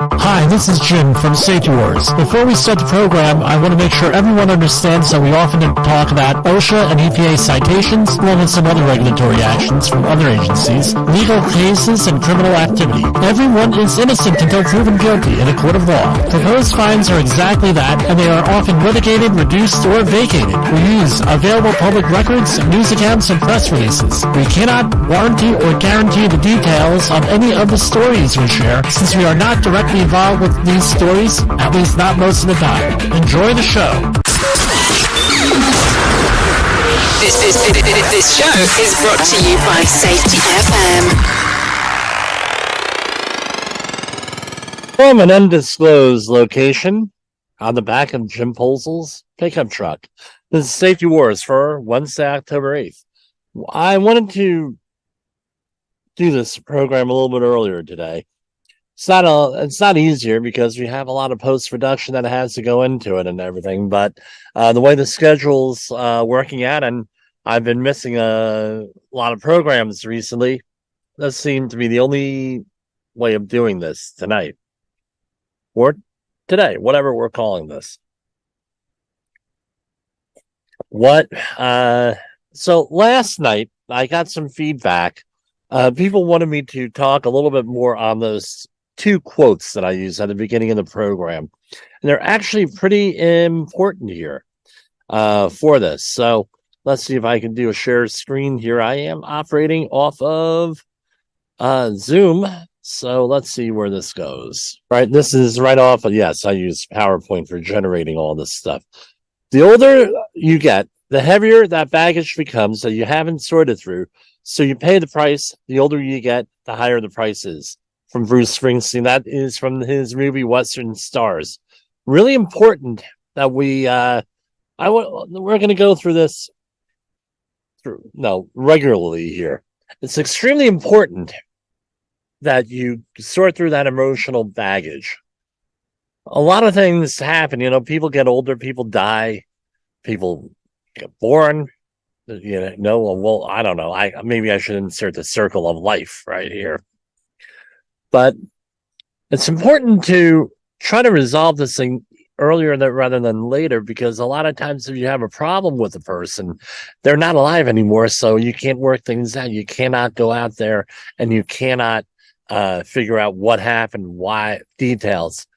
Hi, this is Jim from safetywars. Before we start the program, I want to make sure everyone understands that we often talk about OSHA and EPA citations, along with some other regulatory actions from other agencies, legal cases, and criminal activity. Everyone is innocent until proven guilty in a court of law. Proposed fines are exactly that, and they are often litigated, reduced, or vacated. We use available public records, news accounts, and press releases. We cannot warranty or guarantee the details of any of the stories we share, since we are not directly involved with these stories, at least not most of the time. Enjoy the show. This show is brought to you by safetyfm. From an undisclosed location on the back of jimpoesl's pickup truck. This is Safety Wars for Wednesday, October 8th. I wanted to do this program a little bit earlier today. It's not easier because we have a lot of post-production that has to go into it and everything, but the way the schedule's working out, and I've been missing a lot of programs recently, does seem to be the only way of doing this tonight. Or today, whatever we're calling this. So last night, I got some feedback. People wanted me to talk a little bit more on those two quotes that I use at the beginning of the program. And they're actually pretty important here for this. So let's see if I can do a share screen here. I am operating off of Zoom. So let's see where this goes. Right, this is right off of, yes, I use PowerPoint for generating all this stuff. The older you get, the heavier that baggage becomes that you haven't sorted through. So you pay the price. The older you get, the higher the price is. From Bruce Springsteen. That is from his movie Western Stars. Really important that we're going to go through this regularly here. It's extremely important that you sort through that emotional baggage. A lot of things happen. People get older, people die, people get born. I don't know. Maybe I should insert the circle of life right here. But it's important to try to resolve this thing earlier rather than later, because a lot of times if you have a problem with a person, they're not alive anymore, so you can't work things out. You cannot go out there and you cannot figure out what happened, why, details,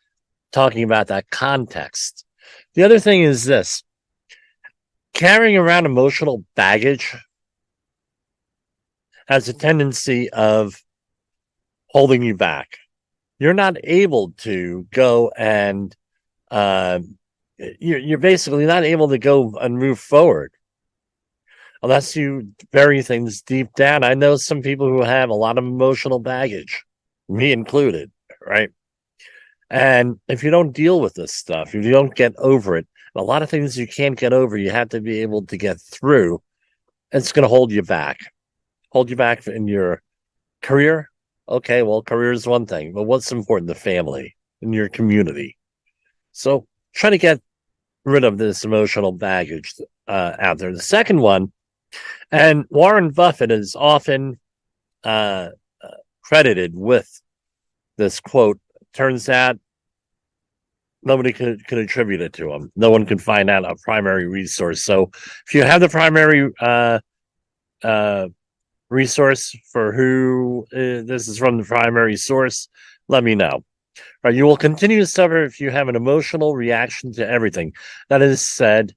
talking about that context. The other thing is this. Carrying around emotional baggage has a tendency of holding you back. You're not able to go and you're basically not able to go and move forward unless you bury things deep down. I know some people who have a lot of emotional baggage, me included, right? And if you don't deal with this stuff, if you don't get over it, a lot of things you can't get over, you have to be able to get through. It's going to hold you back in your career. Okay, well, career is one thing, but what's important? The family and your community. So try to get rid of this emotional baggage out there. The second one, and Warren Buffett is often credited with this quote. Turns out nobody could attribute it to him. No one could find out a primary resource. So if you have the primary resource for who this is from, the primary source, let me know. Right, you will continue to suffer if you have an emotional reaction to everything that is said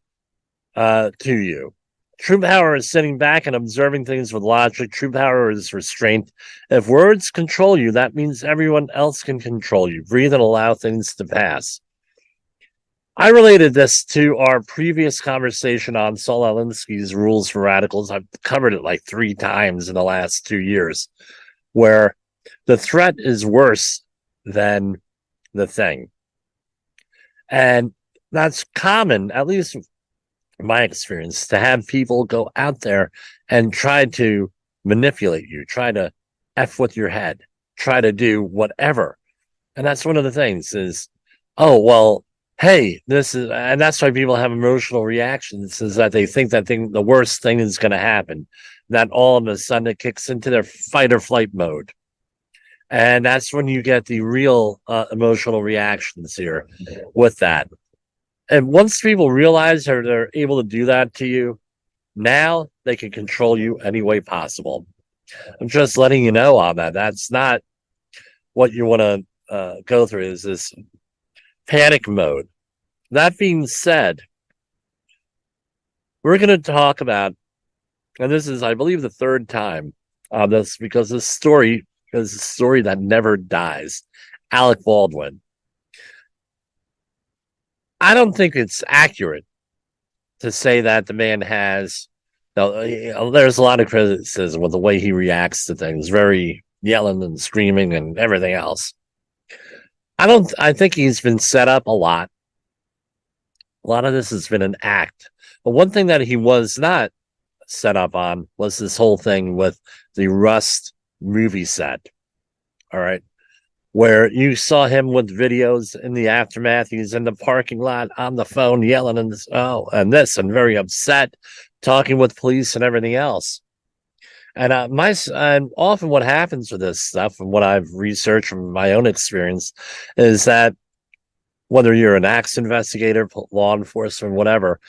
to you. True power is sitting back and observing things with logic. True power is restraint. If words control you, that means everyone else can control you. Breathe and allow things to pass. I related this to our previous conversation on Saul Alinsky's Rules for Radicals. I've covered it like 3 times in the last 2 years, where the threat is worse than the thing. And that's common, at least in my experience, to have people go out there and try to manipulate you, try to F with your head, try to do whatever. And that's one of the things is, oh, well, hey, this is, and that's why people have emotional reactions, is that they think that the worst thing is going to happen, that all of a sudden it kicks into their fight or flight mode. And that's when you get the real emotional reactions here with that. And once people realize they're able to do that to you, now they can control you any way possible. I'm just letting you know on that. That's not what you want to go through, is this panic mode. That being said, we're going to talk about, and this is, I believe, the third time on this, because this story is a story that never dies. Alec Baldwin. I don't think it's accurate to say that the man has. There's a lot of criticism with the way he reacts to things, very yelling and screaming and everything else. I think he's been set up a lot. A lot of this has been an act. But one thing that he was not set up on was this whole thing with the Rust movie set. All right. Where you saw him with videos in the aftermath. He's in the parking lot on the phone yelling and this and very upset, talking with police and everything else. And and often what happens with this stuff, and what I've researched from my own experience, is that whether you're an acts investigator, law enforcement, whatever,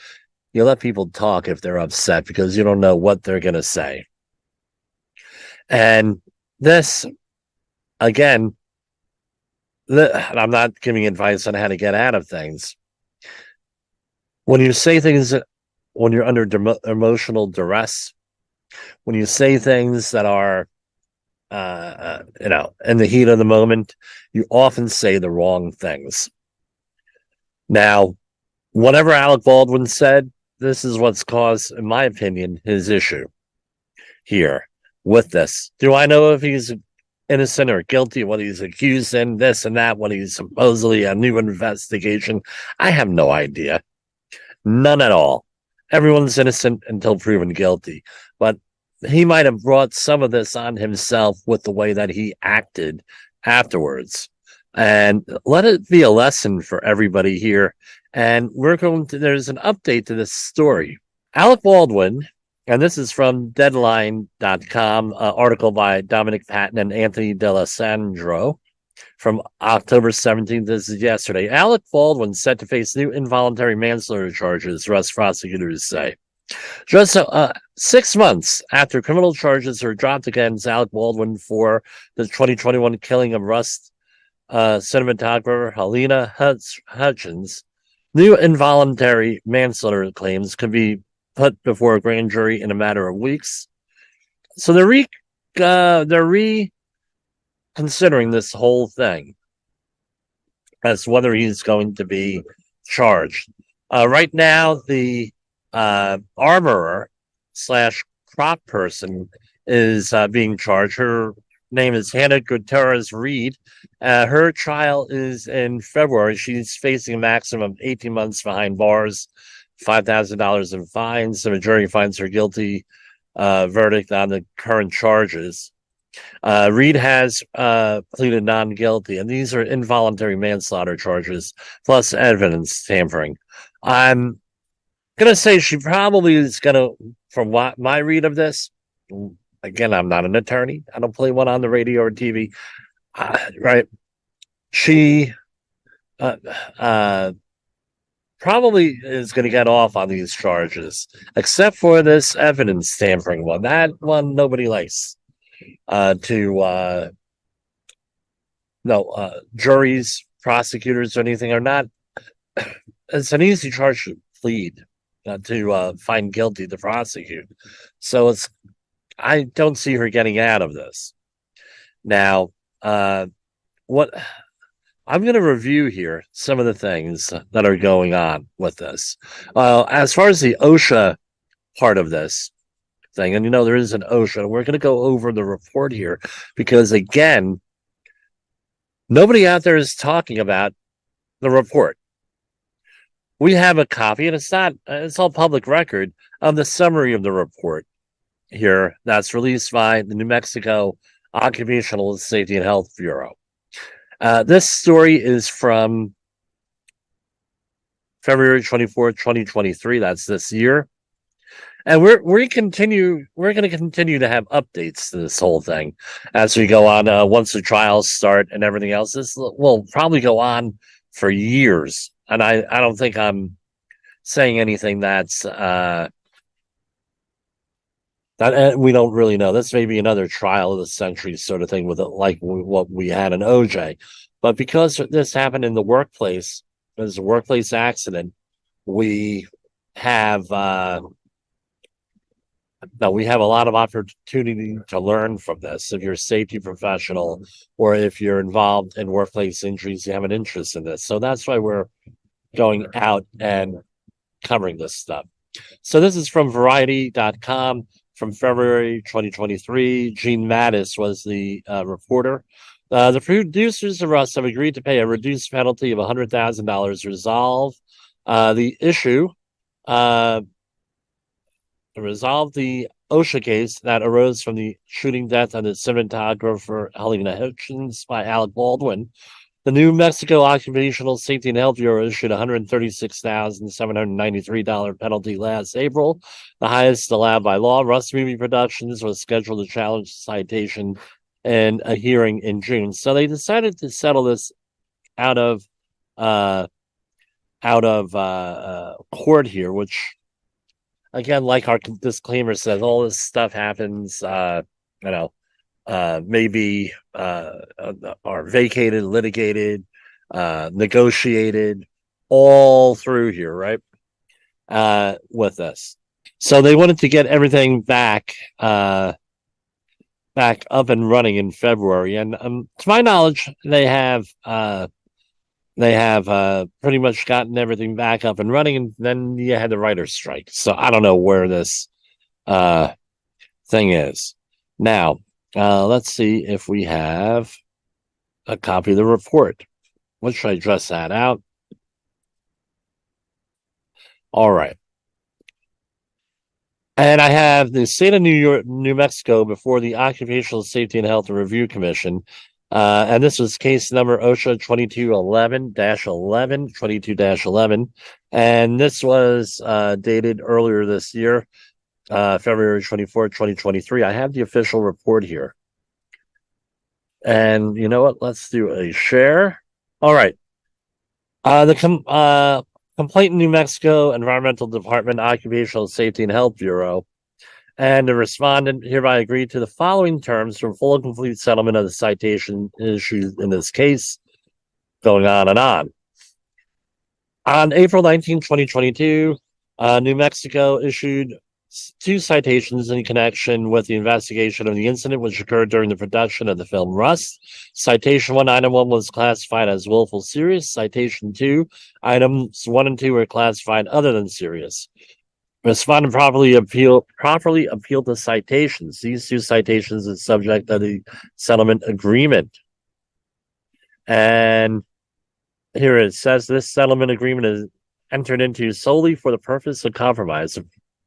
you let people talk if they're upset, because you don't know what they're going to say. And this, again, I'm not giving advice on how to get out of things. When you say things, when you're under emotional duress, when you say things that are, in the heat of the moment, you often say the wrong things. Now, whatever Alec Baldwin said, this is what's caused, in my opinion, his issue here with this. Do I know if he's innocent or guilty, what he's accused in, this and that, what he's supposedly a new investigation? I have no idea. None at all. Everyone's innocent until proven guilty. But he might have brought some of this on himself with the way that he acted afterwards. And let it be a lesson for everybody here. And there's an update to this story. Alec Baldwin, and this is from Deadline.com, article by Dominic Patton and Anthony D'Alessandro from October 17th. This is yesterday. Alec Baldwin set to face new involuntary manslaughter charges, Rust prosecutors say. Just 6 months after criminal charges are dropped against Alec Baldwin for the 2021 killing of Rust cinematographer Halyna Hutchins, new involuntary manslaughter claims could be put before a grand jury in a matter of weeks. So they're reconsidering this whole thing as whether he's going to be charged. Right now, the armorer / crop person is being charged. Her name is Hannah Gutierrez Reed. Her trial is in February. She's facing a maximum of 18 months behind bars, $5,000 in fines. The jury finds her guilty verdict on the current charges. Reed has pleaded non-guilty, and these are involuntary manslaughter charges plus evidence tampering. I'm gonna say she probably is gonna, from what my read of this, again, I'm not an attorney, I don't play one on the radio or TV, right? She probably is going to get off on these charges, except for this evidence tampering one. That one nobody likes. Juries, prosecutors, or anything are not. It's an easy charge to plead, to find guilty to prosecute. So I don't see her getting out of this. Now, what I'm going to review here some of the things that are going on with this. As far as the OSHA part of this thing, and there is an OSHA, we're going to go over the report here because, again, nobody out there is talking about the report. We have a copy, and it's all public record, of the summary of the report here that's released by the New Mexico Occupational Safety and Health Bureau. This story is from February 24th, 2023. That's this year. And we're going to continue to have updates to this whole thing as we go on. Once the trials start and everything else, this will probably go on for years. And I don't think I'm saying anything that's that we don't really know. This may be another trial of the century sort of thing with it, like what we had in OJ. But because this happened in the workplace, it was a workplace accident, we have now we have a lot of opportunity to learn from this. If you're a safety professional or if you're involved in workplace injuries, you have an interest in this. So that's why we're going out and covering this stuff. So this is from Variety.com from February 2023. Gene Mattis was the reporter. The producers of Rust have agreed to pay a reduced penalty of $100,000 resolve the issue. Resolve the OSHA case that arose from the shooting death of the cinematographer Halyna Hutchins by Alec Baldwin. The New Mexico Occupational Safety and Health Bureau issued a $136,793 penalty last April, the highest allowed by law. Rust Movie Productions was scheduled to challenge the citation in a hearing in June. So they decided to settle this out of court here, which, again, like our disclaimer says, all this stuff happens, maybe are vacated, litigated, negotiated, all through here, right? With this. So they wanted to get everything back up and running in February. And to my knowledge, they have pretty much gotten everything back up and running, and then you had the writer's strike. So I don't know where this thing is. Now, let's see if we have a copy of the report. What should I address that out? All right. And I have the state of New Mexico before the Occupational Safety and Health Review Commission. And this was case number OSHA 2211-11. And this was dated earlier this year, February 24th, 2023. I have the official report here. And you know what? Let's do a share. All right. The complaint in New Mexico Environmental Department, Occupational Safety and Health Bureau, and the respondent hereby agreed to the following terms for full and complete settlement of the citation issued in this case, going on and on. On April 19, 2022, New Mexico issued 2 citations in connection with the investigation of the incident which occurred during the production of the film Rust. Citation 1, item 1 was classified as willful serious. Citation 2, items 1 and 2 were classified other than serious. Respondent properly appealed the citations. These 2 citations are subject of the settlement agreement. And here it says this settlement agreement is entered into solely for the purpose of compromise.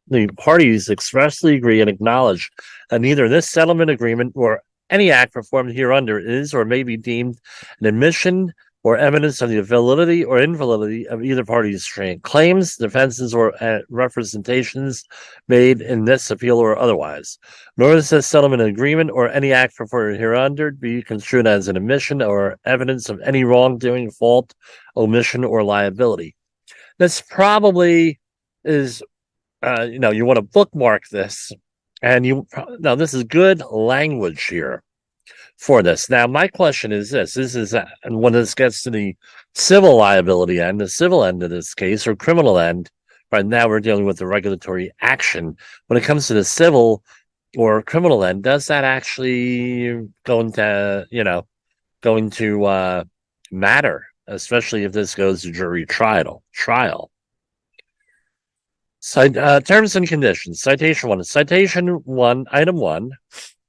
The parties expressly agree and acknowledge that neither this settlement agreement or any act performed hereunder is or may be deemed an admission or evidence of the validity or invalidity of either party's claims, defenses, or representations made in this appeal or otherwise. Nor is this settlement agreement or any act performed hereunder be construed as an admission or evidence of any wrongdoing, fault, omission, or liability. This probably is you want to bookmark this, and now this is good language here for this. Now, my question is this is and when this gets to the civil liability end, the civil end of this case, or criminal end, right now we're dealing with the regulatory action. When it comes to the civil or criminal end, does that actually going to matter, especially if this goes to jury trial? Terms and conditions. Citation 1. Citation 1, item 1,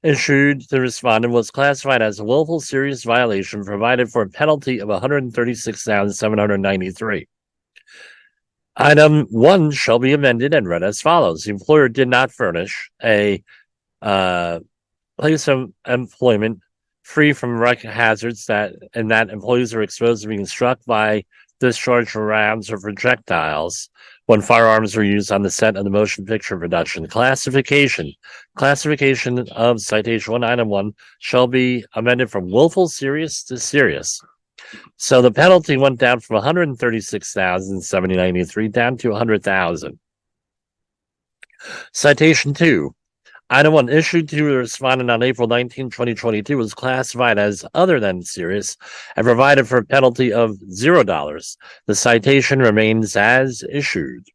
issued to the respondent was classified as a willful serious violation, provided for a penalty of $136,793. Item 1 shall be amended and read as follows. The employer did not furnish a place of employment free from hazards that employees are exposed to being struck by discharge rounds or projectiles when firearms were used on the set of the motion picture production. Classification of citation 1 item 1 shall be amended from willful serious to serious. So the penalty went down from $136,793 down to $100,000. Citation 2. Item 1 issued to the respondent on April 19, 2022 was classified as other than serious and provided for a penalty of $0. The citation remains as issued.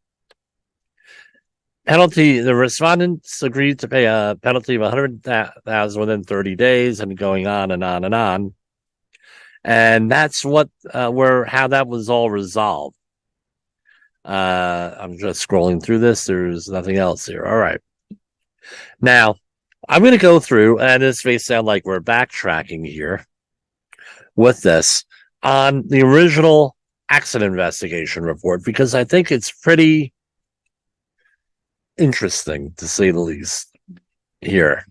Penalty, the respondents agreed to pay a penalty of $100,000 within 30 days and going on and on and on. And that's what how that was all resolved. I'm just scrolling through this. There's nothing else here. All right. Now, I'm going to go through, and this may sound like we're backtracking here with this, on the original accident investigation report, because I think it's pretty interesting, to say the least, here.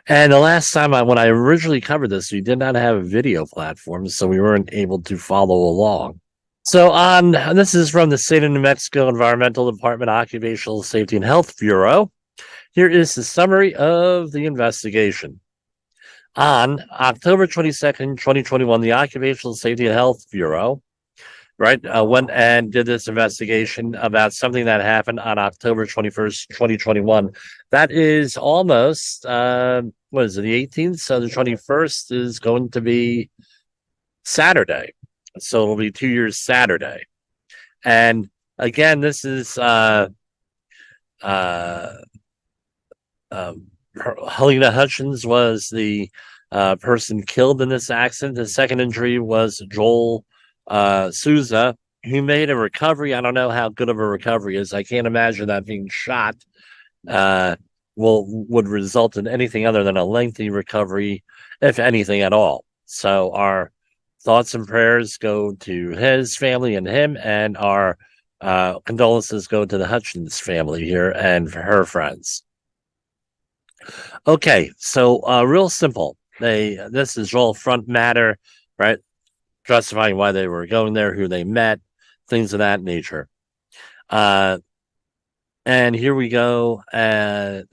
And the last time when I originally covered this, we did not have a video platform, so we weren't able to follow along. So this is from the State of New Mexico Environmental Department Occupational Safety and Health Bureau. Here is the summary of the investigation. On October 22nd, 2021, the Occupational Safety and Health Bureau, went and did this investigation about something that happened on October 21st, 2021. That is almost, the 18th? So the 21st is going to be Saturday. So it'll be 2 years Saturday. And again, this is Halyna Hutchins was the person killed in this accident. The second injury was Joel Souza, who made a recovery. I don't know how good of a recovery is. I can't imagine that being shot would result in anything other than a lengthy recovery, if anything at all. So our thoughts and prayers go to his family and him, and our condolences go to the Hutchins family here and for her friends. Okay, so real simple. This is all front matter, right? Justifying why they were going there, who they met, things of that nature. And here we go, and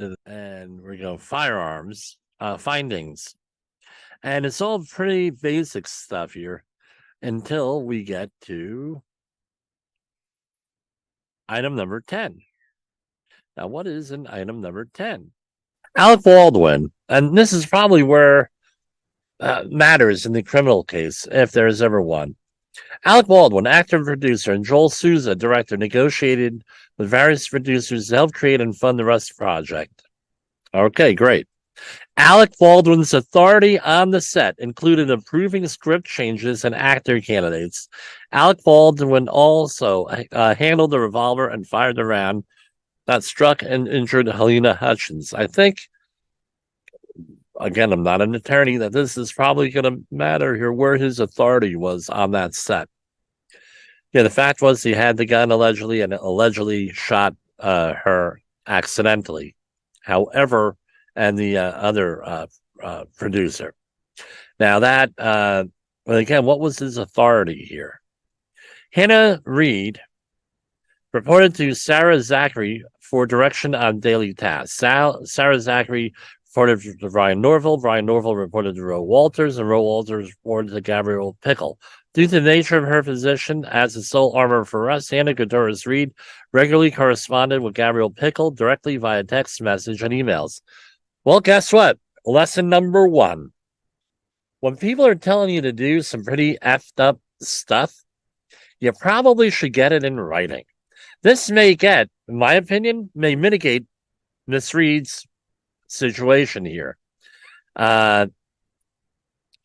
we go firearms findings. And it's all pretty basic stuff here until we get to item number 10. Now, what is in item number 10? Alec Baldwin, and this is probably where matters in the criminal case, if there is ever one. Alec Baldwin, actor and producer, and Joel Souza, director, negotiated with various producers to help create and fund the Rust Project. Okay, great. Alec Baldwin's authority on the set included approving script changes and actor candidates. Alec Baldwin also handled the revolver and fired the round that struck and injured Halyna Hutchins. I think, again, I'm not an attorney, that this is probably going to matter here where his authority was on that set. Yeah, the fact was he had the gun allegedly and allegedly shot her accidentally. However, and the other producer. Now that, again, what was his authority here? Hannah Reed reported to Sarah Zachary for direction on daily tasks. Sarah Zachary reported to Brian Norville. Brian Norville reported to Roe Walters, and Roe Walters reported to Gabrielle Pickle. Due to the nature of her position as the sole armor for us, Hannah Gutierrez Reed regularly corresponded with Gabrielle Pickle directly via text message and emails. Well, guess what? Lesson number 1. When people are telling you to do some pretty effed up stuff, you probably should get it in writing. This may in my opinion, may mitigate Miss Reed's situation here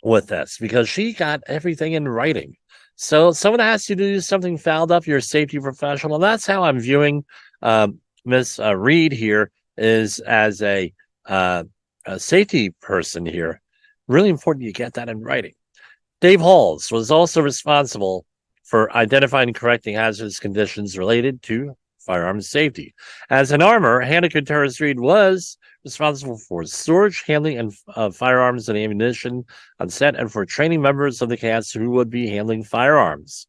with this, because she got everything in writing. So if someone asks you to do something fouled up, you're a safety professional. That's how I'm viewing Miss Reed here, is as a safety person here. Really important you get that in writing. Dave Halls was also responsible for identifying and correcting hazardous conditions related to firearms safety. As an armor, Halyna Hutchins was responsible for storage, handling, and firearms and ammunition on set, and for training members of the cast who would be handling firearms.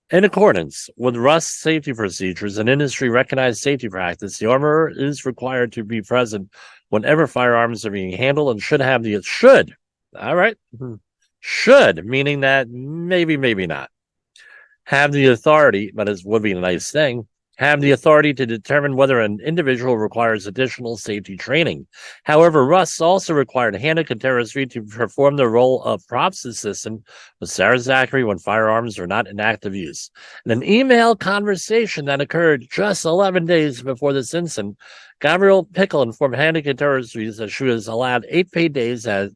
In accordance with Rust's safety procedures and industry-recognized safety practice, the armorer is required to be present whenever firearms are being handled and should, all right, should, meaning that maybe not, have the authority, but it would be a nice thing, have the authority to determine whether an individual requires additional safety training. However, Russ also required Halyna Hutchins to perform the role of props assistant with Sarah Zachary when firearms are not in active use. In an email conversation that occurred just 11 days before this incident, Gabrielle Pickle informed Halyna Hutchins that she was allowed 8 paid days at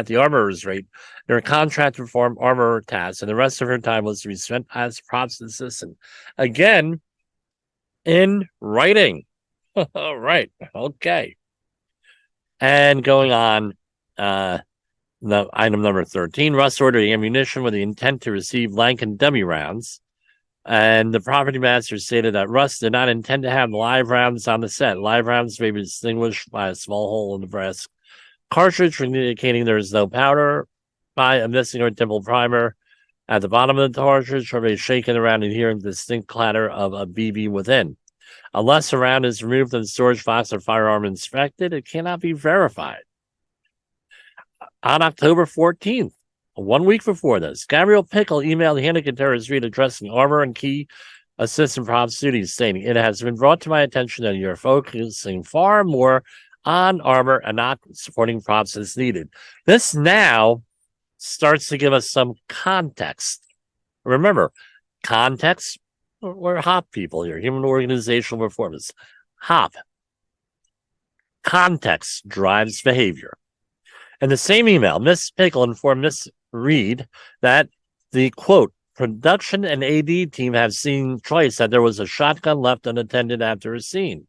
the armorer's rate in her contract to perform armorer tasks, and the rest of her time was to be spent as props assistant. Again, in writing. All right. Okay. And going on, the item number 13, Russ ordered ammunition with the intent to receive blank and dummy rounds. And the property master stated that Russ did not intend to have live rounds on the set. Live rounds may be distinguished by a small hole in the brass cartridge, indicating there is no powder, by a missing or dimpled primer at the bottom of the cartridge, or may shaken around and hearing the distinct clatter of a BB within. Unless a round is removed from the storage box or firearm inspected, it cannot be verified. On October 14th, 1 week before this, Gabrielle Pickle emailed Halyna Hutchins addressing armor and key assistant props duties, stating, "It has been brought to my attention that you're focusing far more on armor and not supporting props as needed." This now starts to give us some context. Remember, context, we're HOP people here, human organizational performance. HOP. Context drives behavior. In the same email, Miss Pickle informed Miss Reed that the, quote, production and AD team have seen twice that there was a shotgun left unattended after a scene.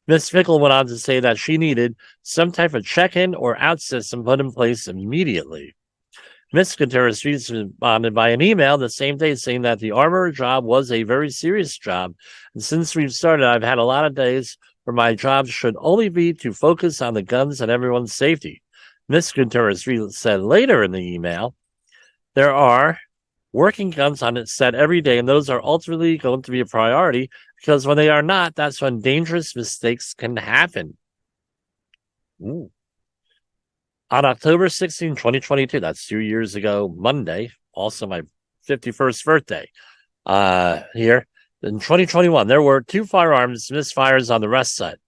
Miss Pickle went on to say that she needed some type of check-in or out system put in place immediately. Miss Hutchins responded by an email the same day saying that the armorer job was a very serious job, and since we've started, I've had a lot of days where my job should only be to focus on the guns and everyone's safety. Miss Hutchins said later in the email, there are working guns on its set every day, and those are ultimately going to be a priority, because when they are not, that's when dangerous mistakes can happen. Ooh. On October 16, 2022, that's 2 years ago, Monday, also my 51st birthday, here, in 2021, there were 2 firearms misfires on the rest set.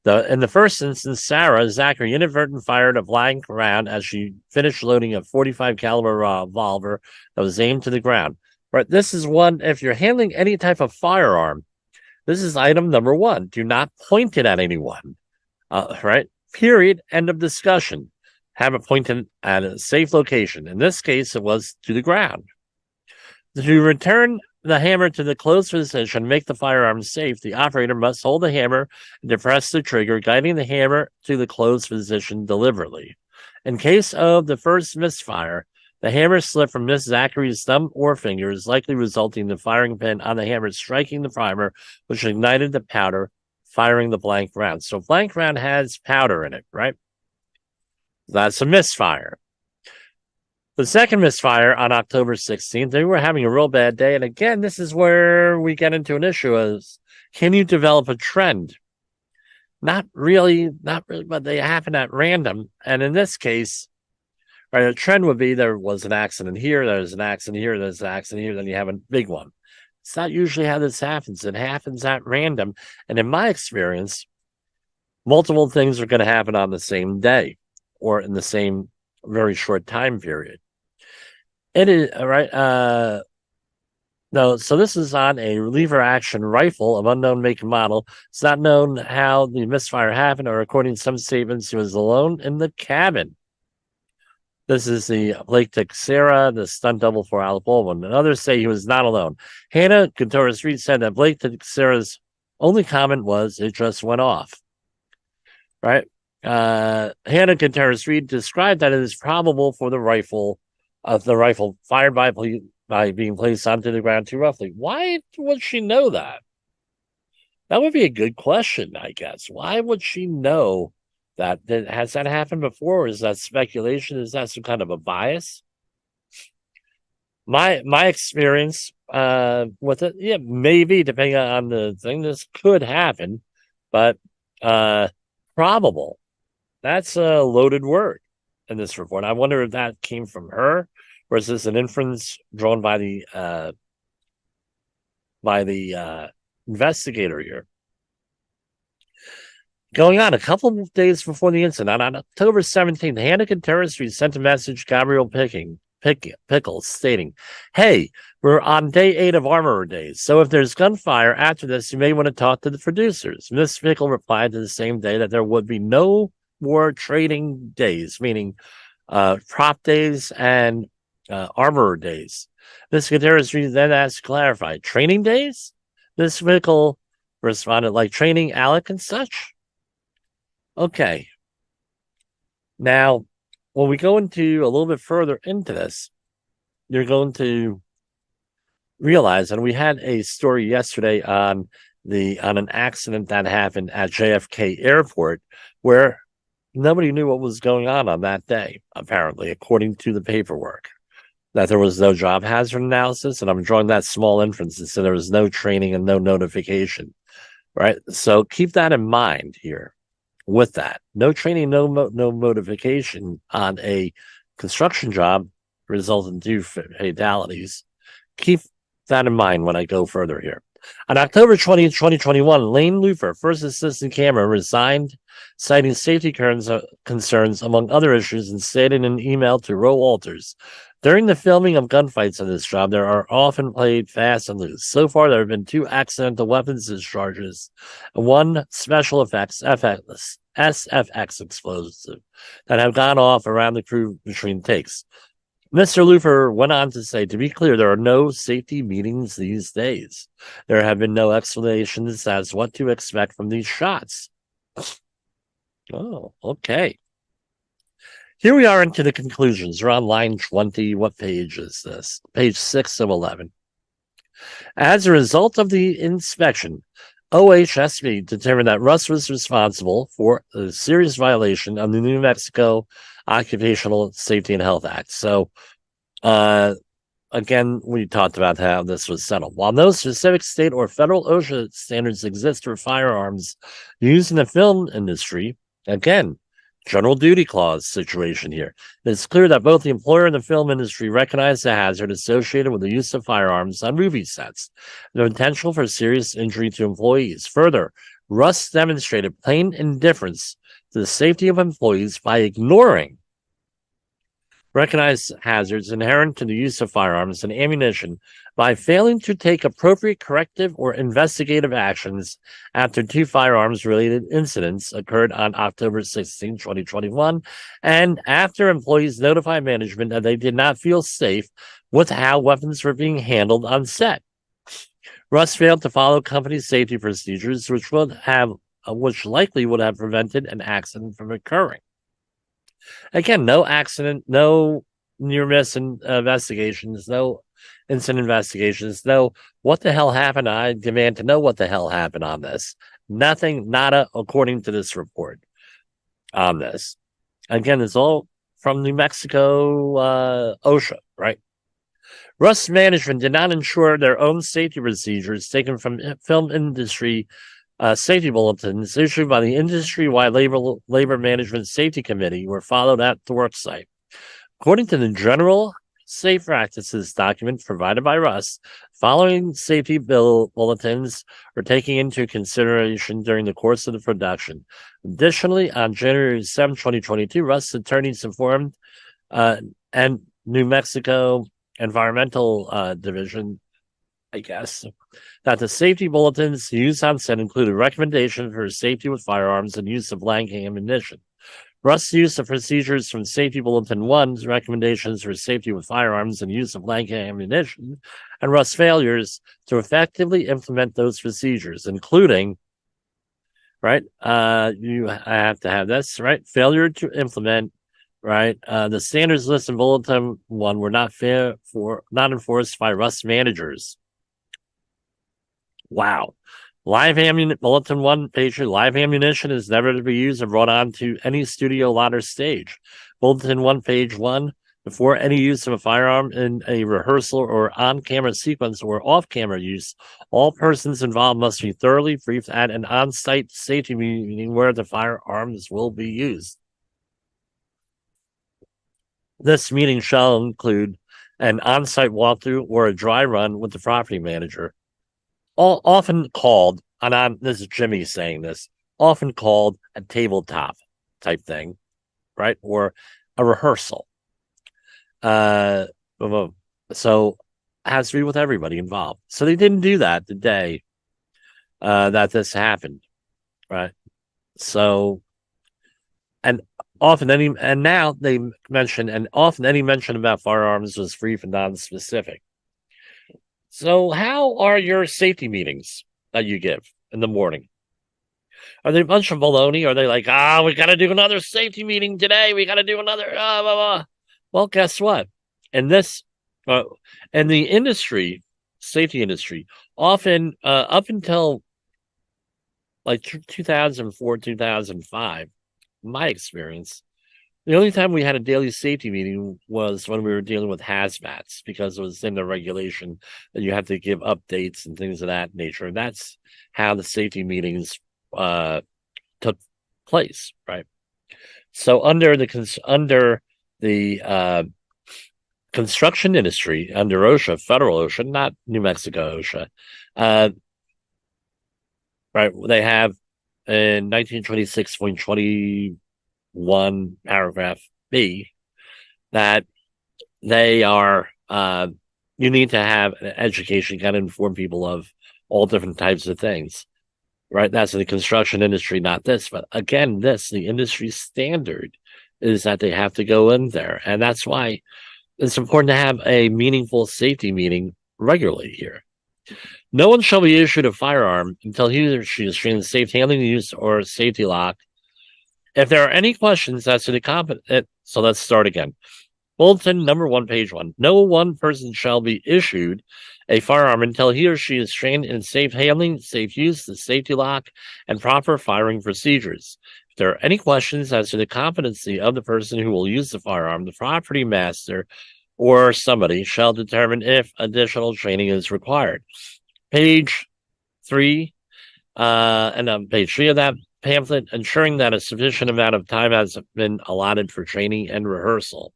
In the first instance, Sarah Zachary inadvertently fired a blank round as she finished loading a .45 caliber revolver that was aimed to the ground. Right, this is one, if you're handling any type of firearm, this is item number 1. Do not point it at anyone. Right? Period. End of discussion. Have it pointed at a safe location. In this case, it was to the ground. To return the hammer to the closed position and make the firearm safe, the operator must hold the hammer and depress the trigger, guiding the hammer to the closed position deliberately. In case of the first misfire, the hammer slipped from Miss Zachary's thumb or fingers, likely resulting in the firing pin on the hammer striking the primer, which ignited the powder, firing the blank round. So blank round has powder in it, right? That's a misfire. The second misfire on October 16th, they were having a real bad day. And again, this is where we get into an issue is, can you develop a trend? Not really, but they happen at random. And in this case, right, a trend would be there was an accident here, there's an accident here, there's an accident here, then you have a big one. It's not usually how this happens. It happens at random. And in my experience, multiple things are going to happen on the same day or in the same very short time period. It is, right, no, so this is on a lever action rifle of unknown make and model. It's not known how the misfire happened, or according to some statements, he was alone in the cabin. This is the Blake Teixeira, the stunt double for Alec Baldwin. And others say he was not alone. Halyna Hutchins said that Blake Teixeira's only comment was, it just went off. Right? Halyna Hutchins described that it is probable for the rifle fired by by being placed onto the ground too roughly. Why would she know that? That would be a good question, I guess. Why would she know that? Has that happened before? Is that speculation? Is that some kind of a bias? My experience with it, yeah, maybe depending on the thing, this could happen, but probable. That's a loaded word in this report. I wonder if that came from her, or is this an inference drawn by the investigator here? Going on a couple of days before the incident, on October 17th, Halyna Hutchins sent a message to Gabriel Pickles stating, "Hey, we're on day 8 of Armorer Days, so if there's gunfire after this, you may want to talk to the producers." Miss Pickle replied to the same day that there would be no more trading days, meaning prop days and Armorer Days. Miss Gutierrez then asked to clarify, training days? Miss Pickle responded, like training Alec and such? Okay. Now, when we go into a little bit further into this, you're going to realize, and we had a story yesterday on an accident that happened at JFK Airport where nobody knew what was going on that day, apparently, according to the paperwork. That there was no job hazard analysis, and I'm drawing that small inference, so there was no training and no notification, right? So keep that in mind here. With that, no training, no notification on a construction job results in 2 fatalities. Keep that in mind when I go further here. On October 20th, 2021, Lane Lufer, first assistant camera, resigned, citing safety concerns, among other issues, and stated in an email to Roe Walters, "During the filming of gunfights on this job, there are often played fast and loose. So far, there have been 2 accidental weapons discharges and 1 special effects SFX explosive that have gone off around the crew between takes." Mr. Lufer went on to say, "To be clear, there are no safety meetings these days. There have been no explanations as what to expect from these shots." Oh, okay. Here we are into the conclusions. We're on line 20. What page is this? Page 6 of 11. As a result of the inspection, OHSB determined that Russ was responsible for a serious violation of the New Mexico Occupational Safety and Health Act. So, again, we talked about how this was settled. While no specific state or federal OSHA standards exist for firearms used in the film industry, again, general duty clause situation here. It's clear that both the employer and the film industry recognize the hazard associated with the use of firearms on movie sets, the potential for serious injury to employees. Further, Russ demonstrated plain indifference to the safety of employees by ignoring recognized hazards inherent to the use of firearms and ammunition by failing to take appropriate corrective or investigative actions after 2 firearms-related incidents occurred on October 16, 2021, and after employees notified management that they did not feel safe with how weapons were being handled on set. Russ failed to follow company safety procedures, which likely would have prevented an accident from occurring. Again, no accident, no near-miss investigations, no incident investigations, no what the hell happened. I demand to know what the hell happened on this. Nothing, nada, according to this report on this. Again, it's all from New Mexico OSHA, right? Russ management did not ensure their own safety procedures taken from film industry safety bulletins issued by the industry-wide labor management safety committee were followed at the work site. According to the general safe practices document provided by Russ, following safety bulletins were taken into consideration during the course of the production. Additionally, on January 7, 2022, Russ attorneys informed and New Mexico Environmental Division, I guess, that the safety bulletins used on set included recommendations for safety with firearms and use of blank ammunition. Russ' use of procedures from Safety Bulletin 1's recommendations for safety with firearms and use of blank ammunition, and Russ' failures to effectively implement those procedures, including, right, you have to have this, right, failure to implement, right? The standards list in Bulletin 1 were not enforced by Rust managers. Wow. Bulletin 1 page 2, live ammunition is never to be used or brought onto any studio lot or stage. Bulletin 1 page 1, before any use of a firearm in a rehearsal or on-camera sequence or off-camera use, all persons involved must be thoroughly briefed at an on-site safety meeting where the firearms will be used. This meeting shall include an on-site walkthrough or a dry run with the property manager. Often called, and this is Jimmy saying this, often called a tabletop type thing, right? Or a rehearsal. So it has to be with everybody involved. So they didn't do that the day that this happened, right? So, and often any mention about firearms was brief and non-specific. So how are your safety meetings that you give in the morning? Are they a bunch of baloney? Are they like, we got to do another safety meeting today. We got to do another, blah, blah. Well, guess what? In this, in the industry, safety industry, often up until like 2004, 2005, my experience, the only time we had a daily safety meeting was when we were dealing with hazmats, because it was in the regulation that you have to give updates and things of that nature. And that's how the safety meetings took place, right? So under the construction industry, under OSHA, federal OSHA, not New Mexico OSHA, right? They have in 1926.21 paragraph B that they are you need to have an education, kind of inform people of all different types of things, right? That's in the construction industry, not this, but again, the industry standard is that they have to go in there, and that's why it's important to have a meaningful safety meeting regularly here. No one shall be issued a firearm until he or she is trained in safe handling, use, or safety lock. If there are any questions as to the so let's start again. Bulletin number 1, page 1. No one person shall be issued a firearm until he or she is trained in safe handling, safe use, the safety lock, and proper firing procedures. If there are any questions as to the competency of the person who will use the firearm, the property master or somebody shall determine if additional training is required. Page 3, and on page 3 of that pamphlet, ensuring that a sufficient amount of time has been allotted for training and rehearsal.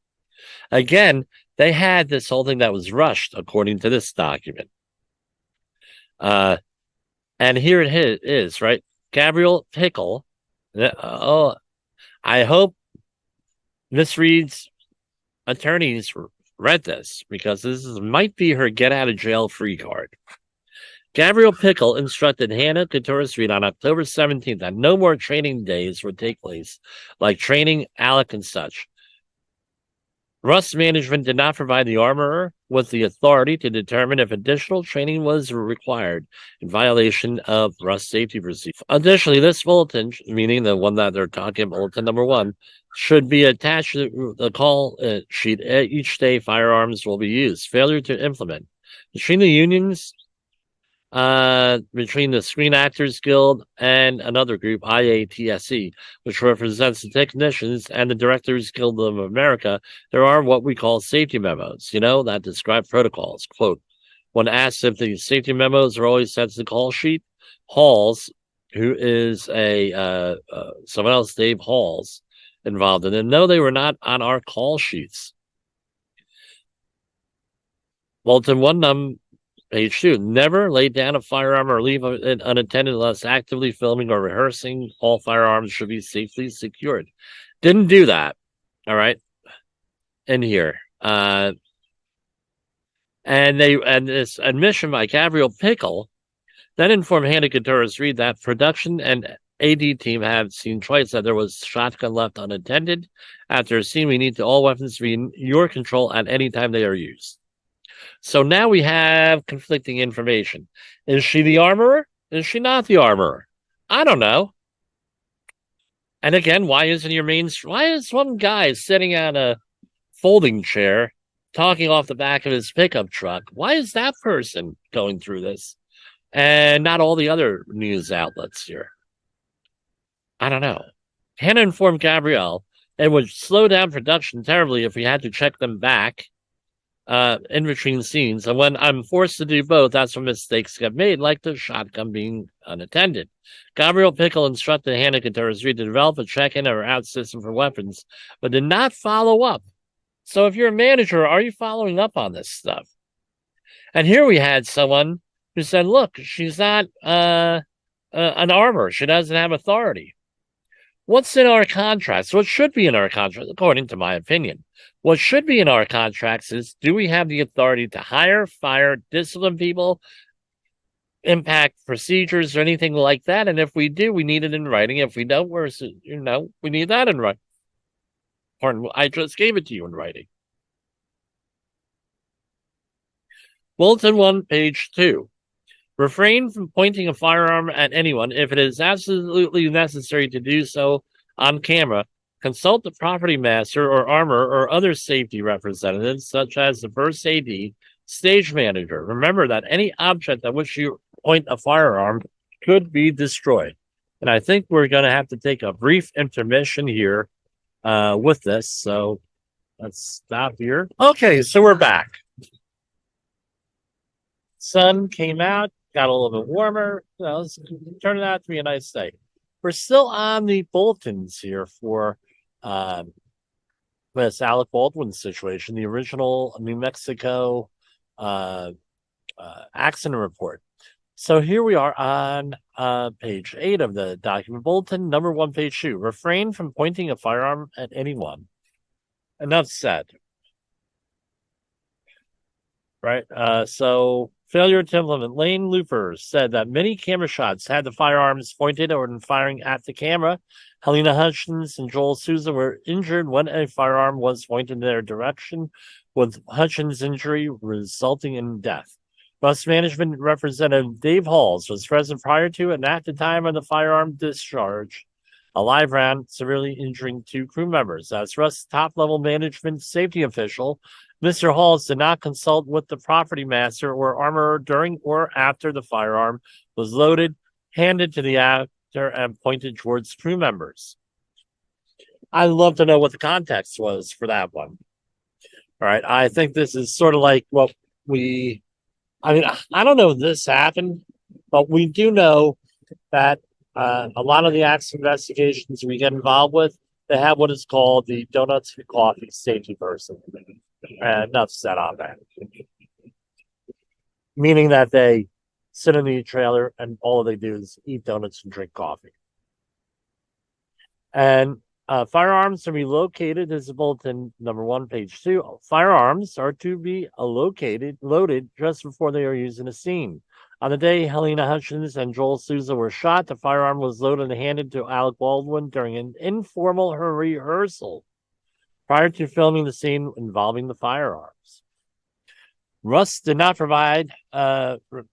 Again, they had this whole thing that was rushed, according to this document. And here it is, right? Gabrielle Pickle. I hope Miss Reed's attorneys read this, because might be her get out of jail free card. Gabrielle Pickle instructed Hannah Couture Reed on October 17th that no more training days would take place, like training Alec and such. Rust management did not provide the armorer with the authority to determine if additional training was required in violation of Rust safety procedures. Additionally, this bulletin, meaning the one that they're talking, bulletin number 1, should be attached to the call sheet. Each day firearms will be used. Failure to implement. Between the unions, between the Screen Actors Guild and another group, IATSE, which represents the technicians, and the Directors Guild of America, there are what we call safety memos, that describe protocols. Quote, when asked if the safety memos are always sent to the call sheet, Halls, who is someone else, Dave Halls, involved in it, no, they were not on our call sheets. Bulletin 1, page 2, never lay down a firearm or leave it unattended unless actively filming or rehearsing. All firearms should be safely secured. Didn't do that. All right. In here. And this admission by Gabrielle Pickle then informed Hannah Couture Reed that production and AD team have seen twice that there was shotgun left unattended. After a scene, we need to all weapons be in your control at any time they are used. So now we have conflicting information. Is she the armorer? Is she not the armorer? I don't know. And again, why is one guy sitting on a folding chair talking off the back of his pickup truck? Why is that person going through this and not all the other news outlets here? I don't know. Hannah informed Gabrielle it would slow down production terribly if we had to check them back in between scenes. And when I'm forced to do both, that's when mistakes get made, like the shotgun being unattended. Gabrielle Pickle instructed Hannah Gutierrez-Reed to develop a check-in or out system for weapons, but did not follow up. So if you're a manager, are you following up on this stuff? And here we had someone who said, look, she's not an armor. She doesn't have authority. What's in our contracts? What should be in our contracts, according to my opinion? What should be in our contracts is, do we have the authority to hire, fire, discipline people, impact procedures, or anything like that? And if we do, we need it in writing. If we don't, we need that in writing. Pardon, I just gave it to you in writing. Bulletin 1, page 2. Refrain from pointing a firearm at anyone if it is absolutely necessary to do so on camera. Consult the property master or armor or other safety representatives, such as the first AD, stage manager. Remember that any object at which you point a firearm could be destroyed. And I think we're going to have to take a brief intermission here with this. So let's stop here. Okay, so we're back. Sun came out. Got a little bit warmer. Let's turn it out to be a nice day. We're still on the bulletins here for this Alec Baldwin situation, the original New Mexico accident report. So here we are on page 8 of the document bulletin, number 1, page 2. Refrain from pointing a firearm at anyone. Enough said. Right. So failure to implement. Lane Looper said that many camera shots had the firearms pointed or in firing at the camera. Halyna Hutchins and Joel Souza were injured when a firearm was pointed in their direction, with Hutchins' injury resulting in death. Bus management representative Dave Halls was present prior to and at the time of the firearm discharge. A live round severely injuring 2 crew members. As Rust's top-level management safety official, Mr. Halls did not consult with the property master or armorer during or after the firearm was loaded, handed to the actor, and pointed towards crew members. I'd love to know what the context was for that one. All right, I think this is sort of like what I don't know if this happened, but we do know that a lot of the accident investigations we get involved with, they have what is called the donuts and coffee safety person. Enough said on that. Meaning that they sit in the trailer and all they do is eat donuts and drink coffee. And firearms to be located is bulletin number 1, page 2. Firearms are to be loaded just before they are used in a scene. On the day Halyna Hutchins and Joel Souza were shot, the firearm was loaded and handed to Alec Baldwin during an informal rehearsal prior to filming the scene involving the firearms. Russ did not provide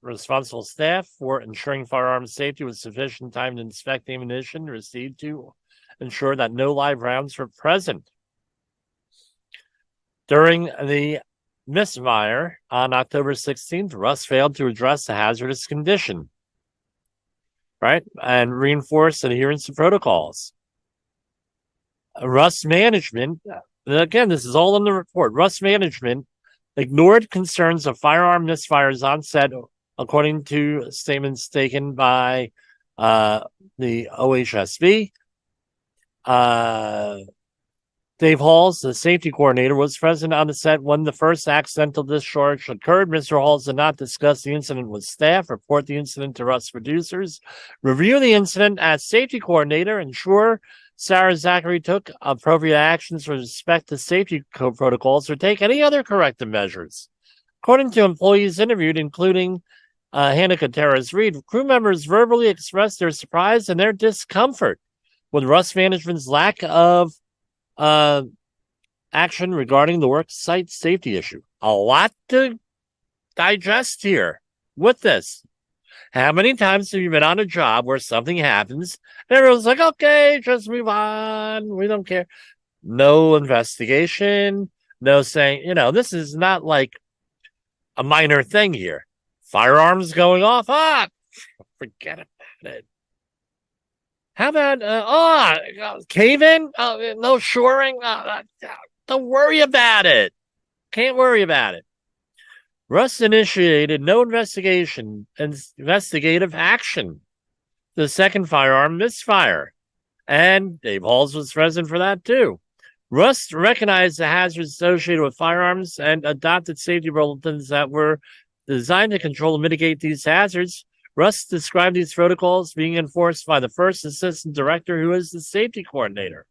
responsible staff for ensuring firearms safety with sufficient time to inspect the ammunition received to ensure that no live rounds were present. During the misfire on October 16th, Russ failed to address the hazardous condition, right, and reinforce adherence to protocols. Russ management, again, this is all in the report. Russ management ignored concerns of firearm misfires on set, according to statements taken by the OHSB. Dave Halls, the safety coordinator, was present on the set when the first accidental discharge occurred. Mr. Halls did not discuss the incident with staff, report the incident to Russ producers, review the incident as safety coordinator, ensure Sarah Zachary took appropriate actions with respect to safety protocols, or take any other corrective measures. According to employees interviewed, including Hannah Gutierrez-Reed, crew members verbally expressed their surprise and their discomfort with Russ management's lack of action regarding the work site safety issue. A lot to digest here with this. How many times have you been on a job where something happens and everyone's like, okay, just move on. We don't care. No investigation, no saying, this is not like a minor thing here. Firearms going off. Forget about it. How about, cave in? No shoring? Don't worry about it. Can't worry about it. Russ initiated no investigative action. The second firearm misfire. And Dave Halls was present for that too. Russ recognized the hazards associated with firearms and adopted safety bulletins that were designed to control and mitigate these hazards. Russ described these protocols being enforced by the first assistant director, who is the safety coordinator.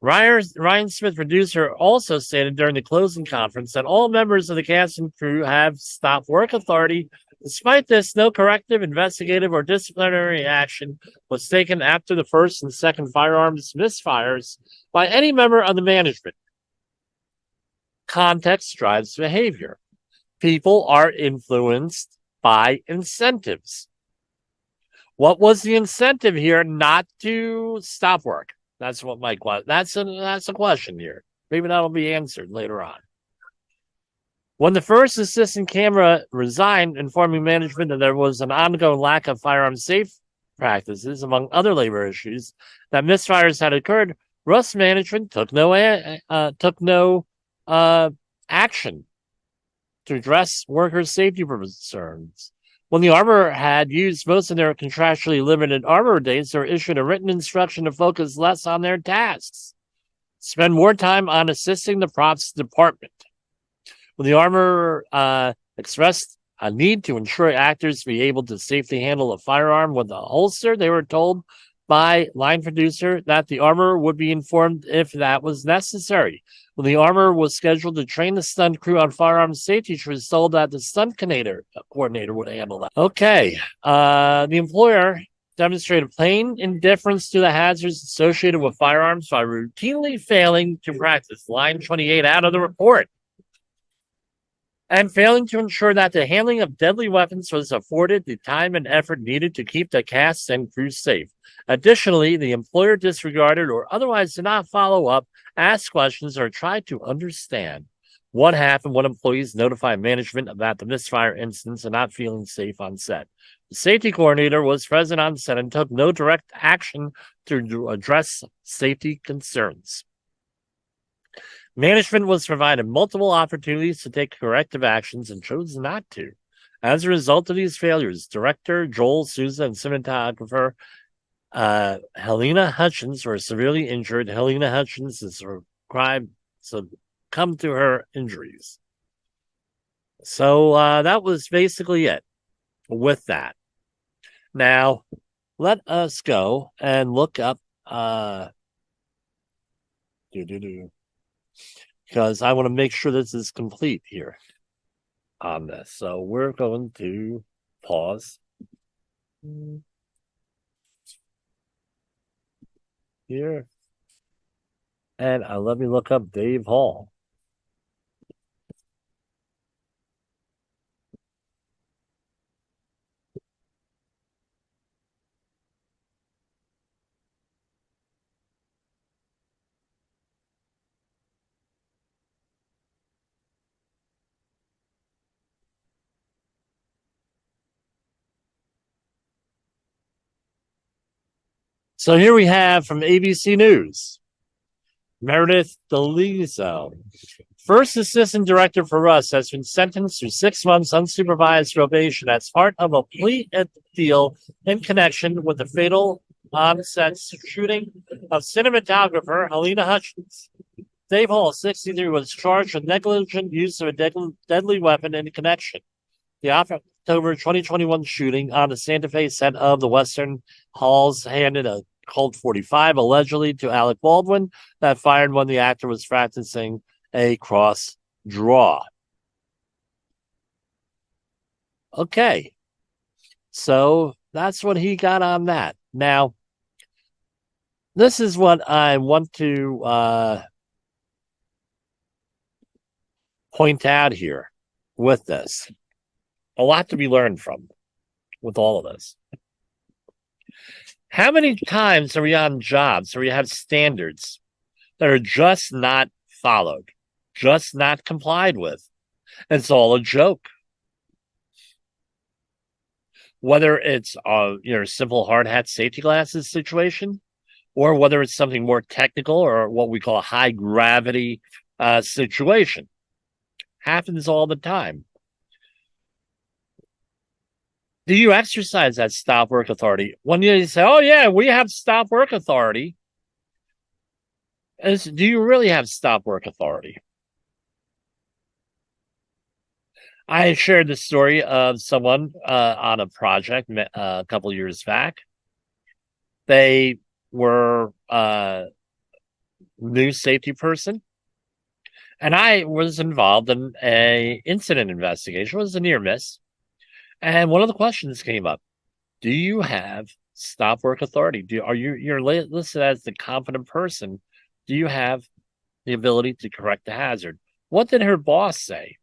Ryan Smith, producer, also stated during the closing conference that all members of the cast and crew have stopped work authority. Despite this, no corrective, investigative, or disciplinary action was taken after the first and second firearms misfires by any member of the management. Context drives behavior. People are influenced by incentives. What was the incentive here? Not to stop work. That's what my question. That's a question here. Maybe that'll be answered later on. When the first assistant camera resigned, informing management that there was an ongoing lack of firearm safe practices, among other labor issues, that misfires had occurred, Russ management took no action to address workers' safety concerns. When the armor had used most of their contractually limited armor days, they were issued a written instruction to focus less on their tasks, spend more time on assisting the props department. When the armor expressed a need to ensure actors be able to safely handle a firearm with a holster, they were told by line producer that the armor would be informed if that was necessary. When the armor was scheduled to train the stunt crew on firearm safety, she was told that the stunt coordinator would handle that. Okay. The employer demonstrated plain indifference to the hazards associated with firearms by routinely failing to practice line 28 out of the report, and failing to ensure that the handling of deadly weapons was afforded the time and effort needed to keep the cast and crew safe. Additionally, the employer disregarded or otherwise did not follow up, ask questions, or try to understand what happened when employees notified management about the misfire incidents and not feeling safe on set. The safety coordinator was present on set and took no direct action to address safety concerns. Management was provided multiple opportunities to take corrective actions and chose not to. As a result of these failures, director Joel Souza and cinematographer Halyna Hutchins were severely injured. Halyna Hutchins is succumbed to her injuries. So that was basically it with that. Now, let us go and look up because I want to make sure this is complete here on this. So we're going to pause here. And let me look up Dave Hall. So here we have from ABC News, Meredith DeLiso. First assistant director for Russ has been sentenced to 6 months unsupervised probation as part of a plea deal in connection with the fatal on-set shooting of cinematographer Halyna Hutchins. Dave Hall, 63, was charged with negligent use of a deadly weapon in connection. The October 2021 shooting on the Santa Fe set of the Western Halls handed a Colt 45 allegedly to Alec Baldwin that fired when the actor was practicing a cross draw. Okay, so that's what he got on that. Now, this is what I want to point out here with this. A lot to be learned from. with all of this. How many times are we on jobs where we have standards that are just not followed, just not complied with? It's all a joke. Whether it's a simple hard hat safety glasses situation, or whether it's something more technical or what we call a high gravity situation, happens all the time. Do you exercise that stop work authority? When you say, oh yeah, we have stop work authority, do you really have stop work authority? I shared the story of someone on a project a couple of years back. They were a new safety person, and I was involved in a incident investigation. It was a near miss. And one of the questions came up: do you have stop work authority? You're listed as the competent person? Do you have the ability to correct the hazard? What did her boss say?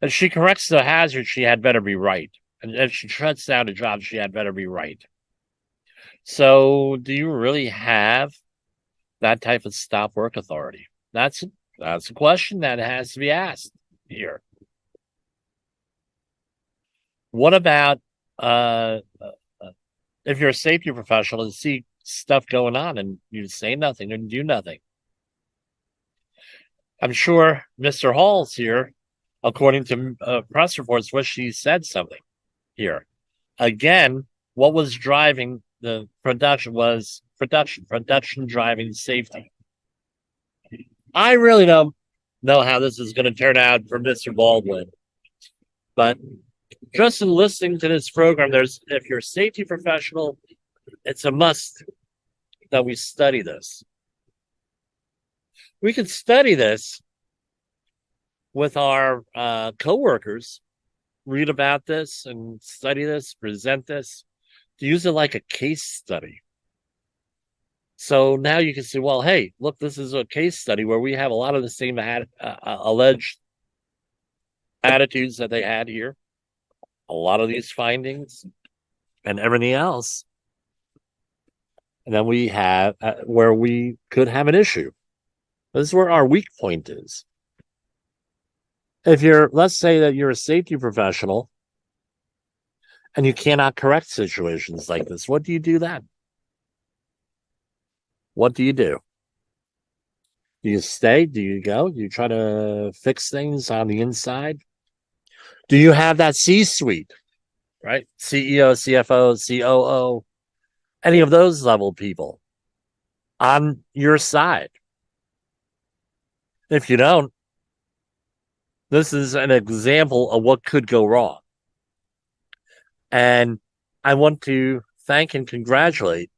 If she corrects the hazard, she had better be right. And if she shuts down a job, she had better be right. So do you really have that type of stop work authority? That's a question that has to be asked here. What about if you're a safety professional and see stuff going on and you say nothing and do nothing? I'm sure Mr. Hall's here, according to press reports, where she said something here. Again, what was driving the production was production driving safety. I really don't know how this is going to turn out for Mr. Baldwin, but just in listening to this program, if you're a safety professional, it's a must that we study this. We could study this with our coworkers, read about this and study this, present this, to use it like a case study. So now you can say, well, hey, look, this is a case study where we have a lot of the same alleged attitudes that they had here, a lot of these findings and everything else. And then we have where we could have an issue. This is where our weak point is. Let's say that you're a safety professional and you cannot correct situations like this, what do you do then? What do you do? Do you stay? Do you go? Do you try to fix things on the inside? Do you have that C-suite, right? CEO, CFO, COO, any of those level people on your side? If you don't, this is an example of what could go wrong. And I want to thank and congratulate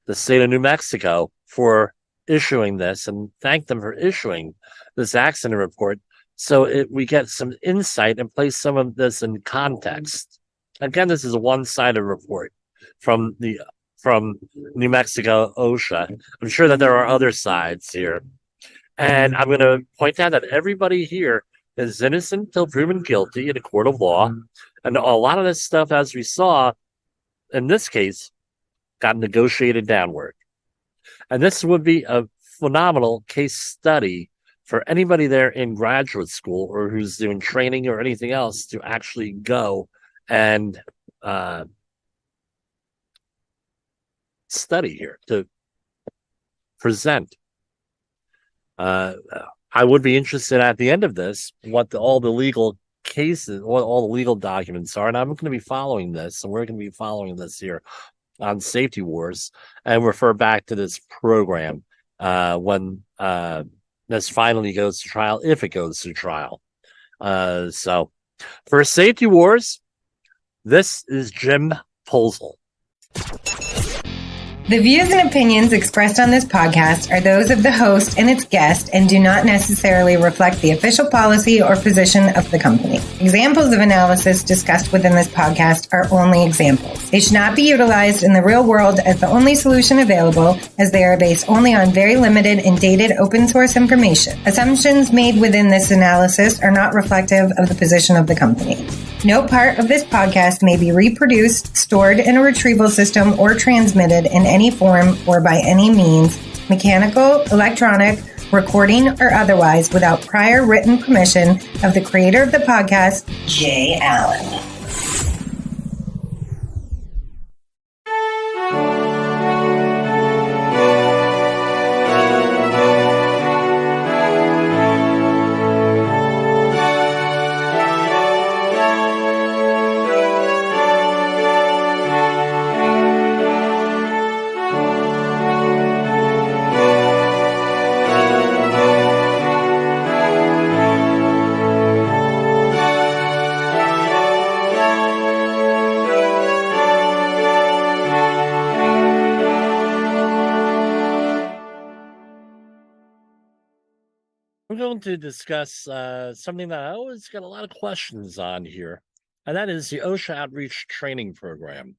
the state of New Mexico for issuing this, and thank them for issuing this accident report so we get some insight and place some of this in context. Again, this is a one-sided report from New Mexico OSHA. I'm sure that there are other sides here. And I'm going to point out that everybody here is innocent until proven guilty in a court of law. And a lot of this stuff, as we saw in this case, got negotiated downward. And this would be a phenomenal case study for anybody there in graduate school or who's doing training or anything else to actually go and study here, to present. I would be interested at the end of this what all the legal cases, what all the legal documents are, and I'm going to be following this, and we're going to be following this here on Safety Wars, and refer back to this program when this finally goes to trial, if it goes to trial. So for Safety Wars, this is Jim Poesl. The views and opinions expressed on this podcast are those of the host and its guest and do not necessarily reflect the official policy or position of the company. Examples of analysis discussed within this podcast are only examples. They should not be utilized in the real world as the only solution available, as they are based only on very limited and dated open source information. Assumptions made within this analysis are not reflective of the position of the company. No part of this podcast may be reproduced, stored in a retrieval system, or transmitted in any form or by any means, mechanical, electronic, recording, or otherwise, without prior written permission of the creator of the podcast, Jay Allen. We're going to discuss something that I always get a lot of questions on here, and that is the OSHA Outreach Training Program.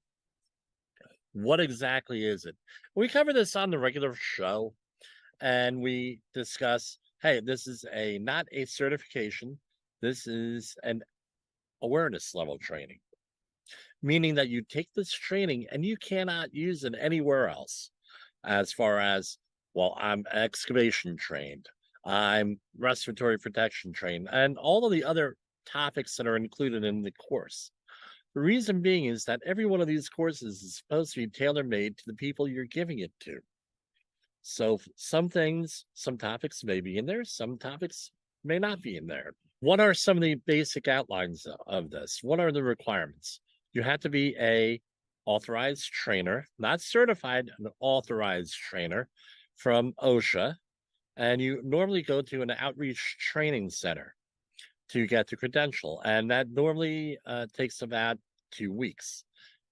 What exactly is it? We cover this on the regular show, and we discuss, hey, this is not a certification. This is an awareness level training, meaning that you take this training and you cannot use it anywhere else. As far as, well, I'm excavation trained, I'm respiratory protection trained, and all of the other topics that are included in the course. The reason being is that every one of these courses is supposed to be tailor-made to the people you're giving it to. So some things, some topics may be in there, some topics may not be in there. What are some of the basic outlines of this? What are the requirements? You have to be a authorized trainer, not certified, an authorized trainer from OSHA. And you normally go to an outreach training center to get the credential. And that normally takes about 2 weeks,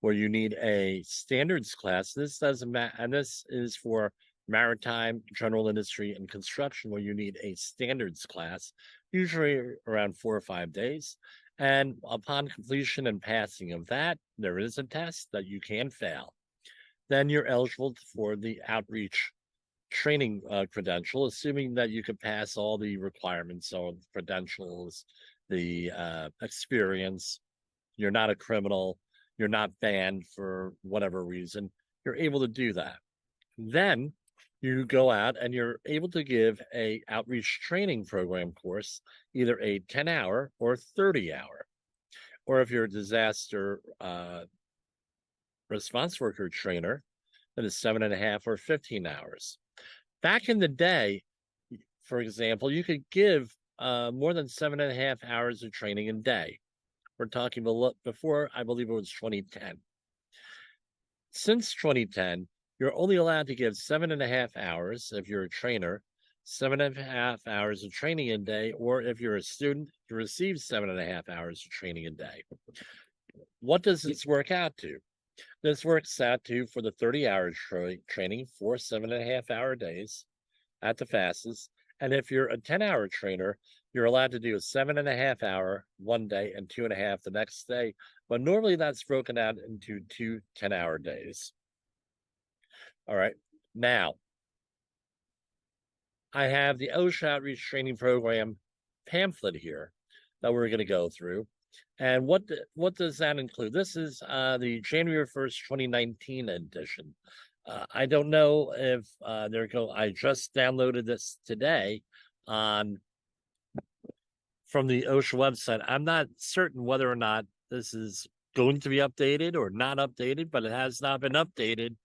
where you need a standards class. This doesn't matter. And this is for maritime, general industry, and construction, where you need a standards class, usually around 4 or 5 days. And upon completion and passing of that, there is a test that you can fail. Then you're eligible for the outreach training credential, assuming that you could pass all the requirements of credentials, the experience, you're not a criminal, you're not banned for whatever reason, you're able to do that. Then you go out and you're able to give a outreach training program course, either a 10-hour or 30-hour. Or if you're a disaster response worker trainer, that is 7.5 or 15 hours. Back in the day, for example, you could give more than 7.5 hours of training a day. We're talking before, I believe it was 2010. Since 2010, you're only allowed to give 7.5 hours if you're a trainer, 7.5 hours of training a day, or if you're a student, you receive 7.5 hours of training a day. What does this work out to? This works out to, for the 30-hour training, 4 7.5-hour days at the fastest. And if you're a 10-hour trainer, you're allowed to do a 7.5-hour one day and 2.5 the next day. But normally that's broken out into 2 10-hour days. All right. Now, I have the OSHA Outreach Training Program pamphlet here that we're going to go through. And what does that include? This is the January 1st, 2019 edition. I don't know if I just downloaded this today from the OSHA website. I'm not certain whether or not this is going to be updated or not updated, but it has not been updated.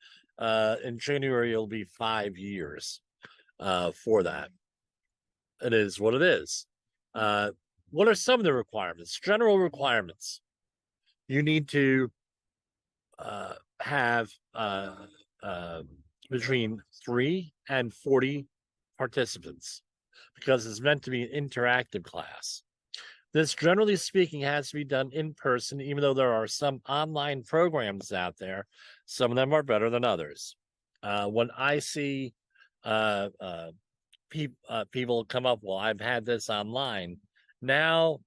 In January, it'll be 5 years for that. It is what it is. What are some of the requirements? General requirements. You need to have between 3 and 40 participants, because it's meant to be an interactive class. This, generally speaking, has to be done in person, even though there are some online programs out there. Some of them are better than others. when I see people come up, well, I've had this online. Now,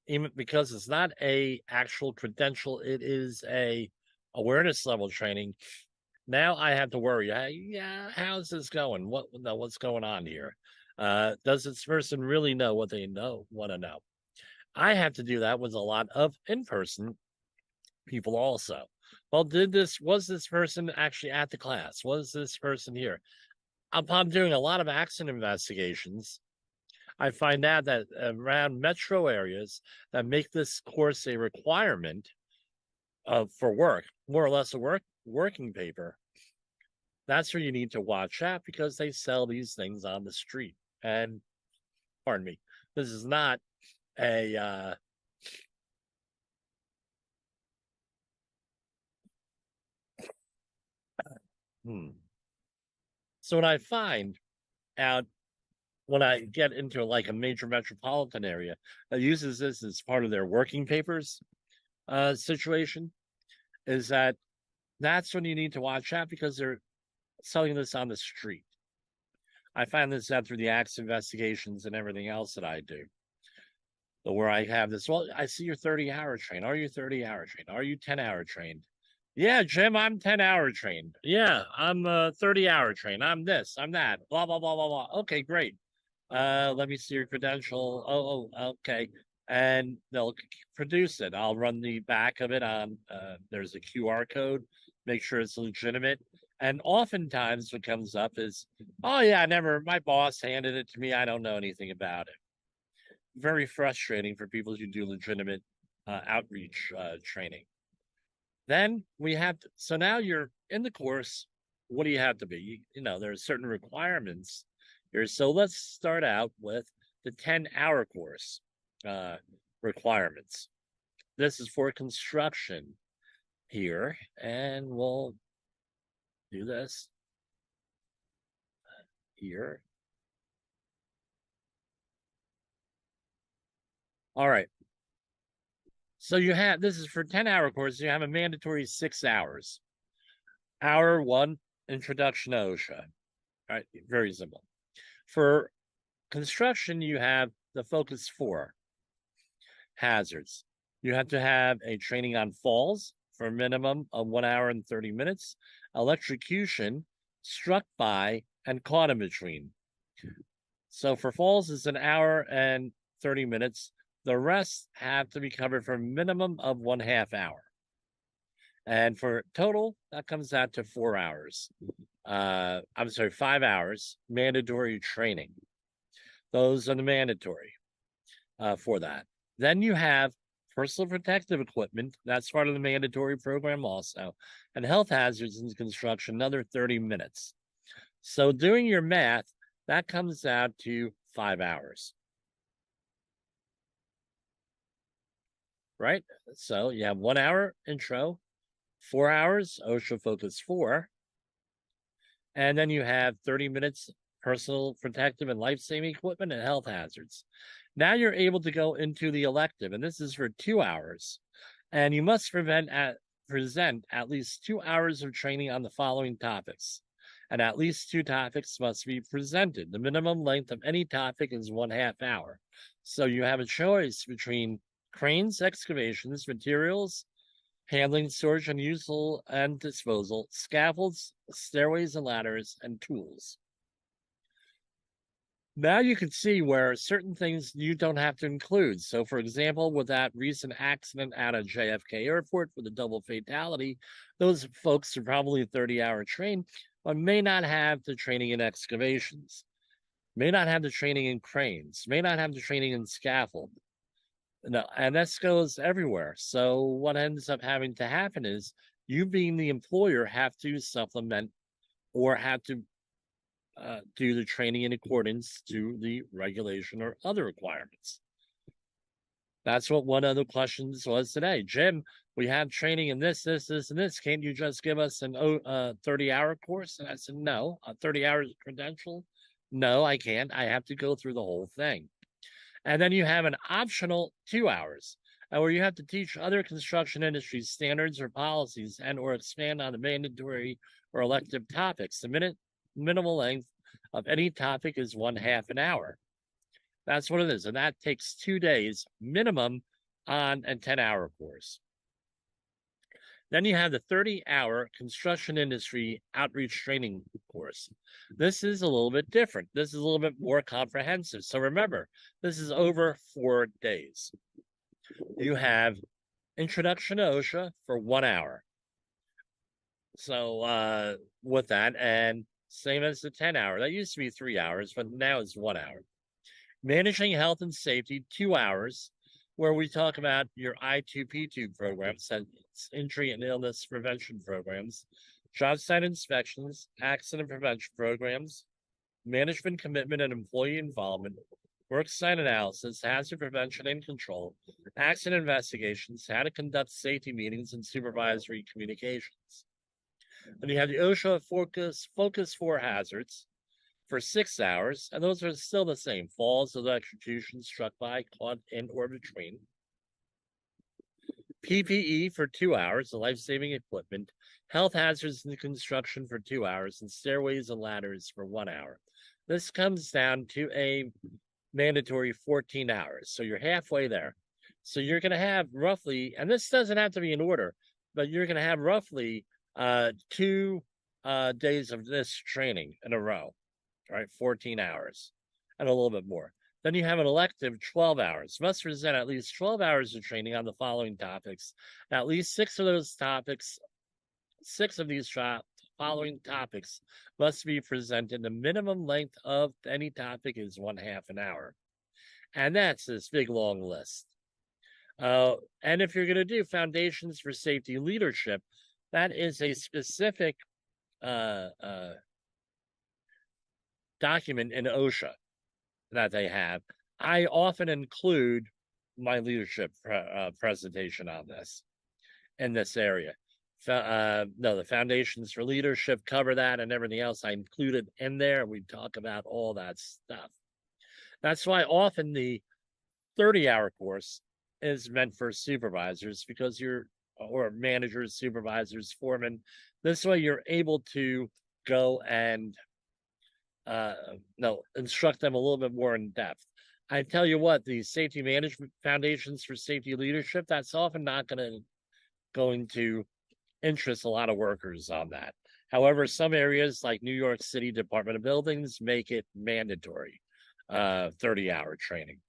even because it's not a actual credential, it is a awareness level training. Now I have to worry. Yeah, how's this going? What's going on here? Does this person really know what they want to know? I have to do that with a lot of in-person people also. Well, was this person actually at the class? Was this person here? Upon doing a lot of accident investigations, I find out that around metro areas that make this course a requirement for work, more or less a working paper, that's where you need to watch out, because they sell these things on the street. And pardon me, this is not a So what I find out when I get into like a major metropolitan area that uses this as part of their working papers situation is that's when you need to watch out, because they're selling this on the street. I find this out through the accident investigations and everything else that I do, where I have this. Well, I see you're 30-hour trained. Are you 30-hour trained? Are you 10-hour trained? Yeah, Jim, I'm 10-hour trained. Yeah, I'm 30-hour trained. I'm this, I'm that, blah, blah, blah, blah, blah. Okay, great. Let me see your credential. Oh, okay. And they'll produce it. I'll run the back of it on, there's a QR code, make sure it's legitimate. And oftentimes what comes up is, oh yeah, my boss handed it to me. I don't know anything about it. Very frustrating for people who do legitimate outreach training. Then so now you're in the course. What do you have to be? There are certain requirements here. So let's start out with the 10-hour course requirements. This is for construction here, and we'll do this here. All right. So this is for 10-hour course. You have a mandatory 6 hours. Hour 1, introduction to OSHA. All right, very simple. For construction, you have the focus 4 hazards. You have to have a training on falls for a minimum of 1 hour and 30 minutes, electrocution, struck by, and caught in between. So for falls, it's 1 hour and 30 minutes. The rest have to be covered for a minimum of 1/2 hour. And for total, that comes out to 4 hours. 5 hours mandatory training. Those are the mandatory for that. Then you have personal protective equipment. That's part of the mandatory program also. And health hazards in construction, another 30 minutes. So doing your math, that comes out to 5 hours. Right? So you have 1 hour intro, 4 hours OSHA Focus 4, and then you have 30 minutes personal protective and life-saving equipment and health hazards. Now you're able to go into the elective, and this is for 2 hours, and you must present at least 2 hours of training on the following topics, and at least 2 topics must be presented. The minimum length of any topic is 1/2 hour. So you have a choice between cranes, excavations, materials, handling, storage, and useful and disposal, scaffolds, stairways and ladders, and tools. Now you can see where certain things you don't have to include. So, for example, with that recent accident out of JFK Airport with a double fatality, those folks are probably 30-hour trained, but may not have the training in excavations, may not have the training in cranes, may not have the training in scaffold. No, and this goes everywhere. So what ends up having to happen is you, being the employer, have to supplement or have to do the training in accordance to the regulation or other requirements. That's what one of the questions was today. Jim, we have training in this, and this. Can't you just give us an 30-hour course? And I said, no. A 30-hour credential? No, I can't. I have to go through the whole thing. And then you have an optional 2 hours. where you have to teach other construction industry standards or policies and or expand on the mandatory or elective topics. The minimal length of any topic is 1/2 an hour. That's what it is. And that takes 2 days minimum on a 10-hour course. Then you have the 30-hour construction industry outreach training course. This is a little bit different. This is a little bit more comprehensive. So remember, this is over 4 days. You have Introduction to OSHA for 1 hour. So with that, and same as the 10-hour. That used to be 3 hours, but now it's 1 hour. Managing Health and Safety, 2 hours, where we talk about your I2P2 programs, that's injury and illness prevention programs, job site inspections, accident prevention programs, management commitment and employee involvement, work site analysis, hazard prevention and control, accident investigations, how to conduct safety meetings, and supervisory communications. And you have the OSHA Focus 4 hazards for 6 hours, and those are still the same: falls, electrocution, struck by, caught in or between. PPE for 2 hours, the life-saving equipment, health hazards in construction for 2 hours, and stairways and ladders for 1 hour. This comes down to a mandatory 14 hours. So you're halfway there. So you're going to have roughly, and this doesn't have to be in order, but you're going to have roughly 2 days of this training in a row, right? 14 hours and a little bit more. Then you have an elective 12 hours. Must present at least 12 hours of training on the following topics. At least 6 of these following topics must be presented. The minimum length of any topic is 1/2 an hour. And that's this big long list. And if you're going to do Foundations for Safety Leadership, that is a specific document in OSHA that they have. I often include my leadership presentation on this in this area. No, the Foundations for Leadership cover that, and everything else I included in there. We talk about all that stuff. That's why often the 30-hour course is meant for supervisors, because or managers, supervisors, foremen. This way you're able to go and instruct them a little bit more in depth. I tell you what, the Safety Management Foundations for Safety Leadership, that's often not going to interest a lot of workers on that. However, some areas like New York City Department of Buildings make it mandatory 30-hour training.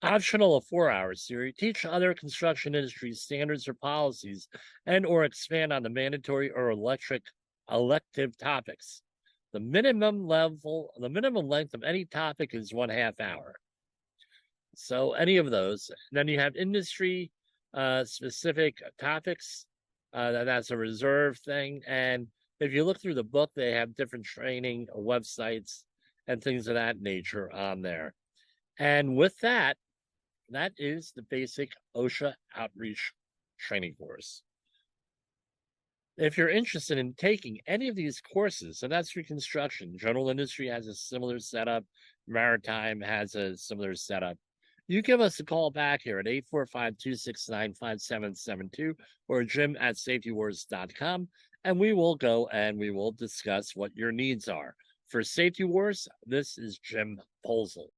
Optional, a 4-hour series. Teach other construction industry standards or policies and or expand on the mandatory or elective topics. The minimum length of any topic is 1/2 hour. So any of those. Then you have industry specific topics. That's a reserve thing. And if you look through the book, they have different training websites and things of that nature on there. And with that, that is the basic OSHA Outreach Training course. If you're interested in taking any of these courses, and that's for construction, general industry has a similar setup, maritime has a similar setup, you give us a call back here at 845-269-5772 or jim@safetywars.com, and we will go and we will discuss what your needs are. For Safety Wars, this is Jim Poesl.